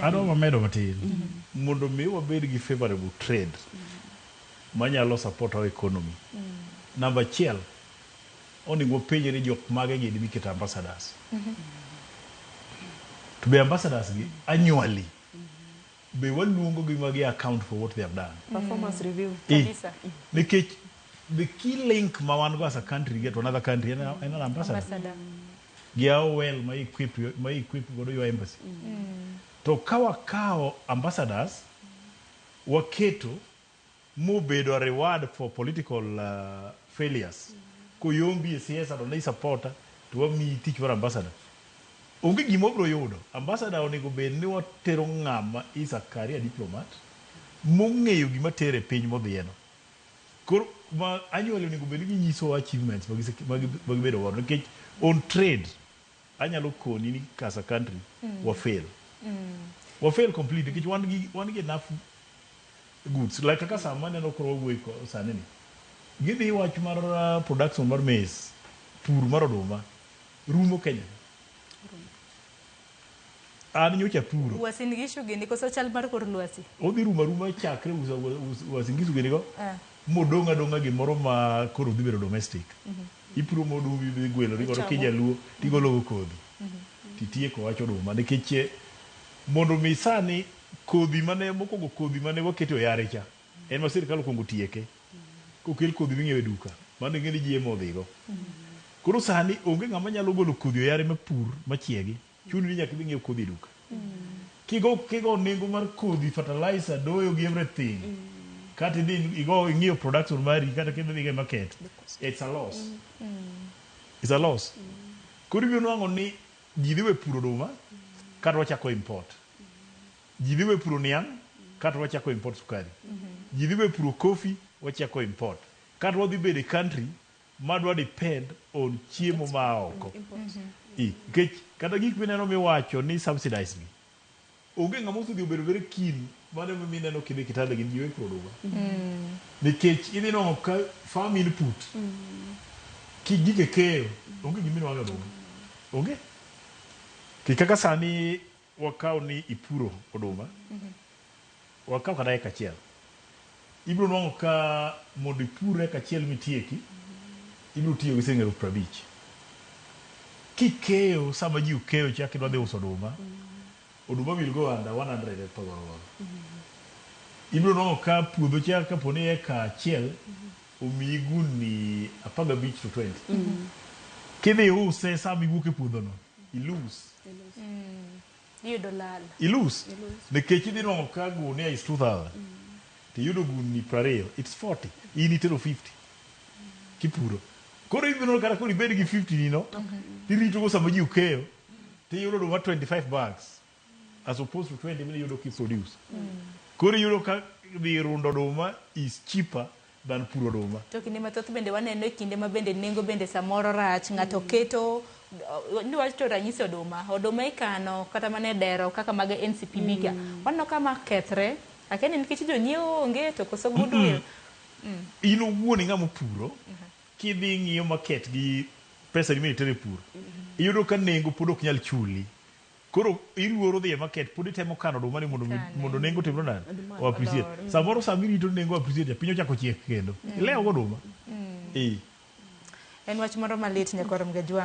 adwa medo matin mondo mi wabed gi favorable trade manyalo support our economy. Number 1, onego penjre jok mage gi miketa ambassadors. To be ambassadors gi annually be waluongo gi magi account for what they have done. Performance review. Kabisa. Nikech the key link ma wan go as a country get to another country and an ambassador. How well my equip go to your embassy. To kawa ambassadors waketo mo bedo reward for political failures. Ko yombi siasa to nei supporter to wami tich mar ambassador. Onge gimo bro yudo. Ambassador onego bed ni watero ng'ama is a career diplomat mong'eyo gima tere piny modhieno. Koro ma annually onego bed ni nyiso achievements magibedo godo nikech on trade anyalo koni ni as a country wa fail completely nikech wan gi enough goods like kaka sama neno koro wuoyi ko sani ni gidhi wach mar production mar maize pur mar oduma rumo Kenya an nyocha puro wasingisho gini koso chal mar kor lwasi odhi ruma chakre wasingisho gini go modonga gimoro ma koro dhi bedo domestic ipuro modumbi bi gwelo rigoro kijaluo tigolo kodhi titieko wacho oduma nikech mondo mi sani kodhi mane waketo yare cha en ma sirkal okongo tieke kokel kodhi ming'ewe duka mano ng'eni jiemo odhigo koro sani onge ng'ama nyalo golo kodhi yare mapur machiegi chuni ni nyaka idhi ng'iew kodhi duka kigo nengo mar kodhi fertilizer doyo gi everything kata ing'iew production mari kata kidhi market it's a loss koro ibiro nwang'o ni ji dhi we puro oduma kata wachako import ji dhi we puro niang' kata wachako import sukari ji dhi we puro coffee wachako import kata wadhi bedo country madwa depend on chiemo ma oko nikech kata gik mineno miwacho ni subsidize gi onge ng'ama osedhi obedo very keen mane mineno kidhi kitale gin ji we puro oduma nikech idhi nwang'o ka farm input gige keyo onge giminwang'o oduma onge kaka sani wakaw ni ipuro oduma wakaw kata eka achiel ibiro nwang'o ka mondo ipur eka achiel mitieki ibiro tiyo gi siling' 50,000 kikeyo sama ji ukeyo cha kidwa dhi uso oduma will go under 100 per hour ibiro nwang'o ka puodho cha kaponi eka achiel omiyi guni 15 to 20 kidhi use sama iwuok e puodhono ilus nikech idhi nwang'o ka gunia is 2,000 tiyudo guni 20 it's 40 in itero 50 kipuro koro ibiro kata koro ibed gi 50 nino tirito go sama ji ukeyo tiyudo oduma 25 bags as opposed to 20 mini yudo kiproduce koro yudo ka dhi rundo oduma is cheaper than puro oduma to kinde mathoth bende waneno e kinde ma bende nengo bende samoro rach ng'ato keto niwacho ranyisi oduma ikano kata mane dero kaka mag NCPB ka waneno kama kethre akeni nikech jonyiewo onge to koso goodwill in owuon ng'ama puro kidhi ng'iyo market gi pesa ni mitere pur iyudo ka nengo pod ok nyal chuli koro iluoro dhi e market pod itemo kano oduma ni mondo nengo timro nade o appreciate samoro samirito nengo appreciate piny ochako chiek kendo ilewo oduma en wach moro malit nyakwar Mgajwang'.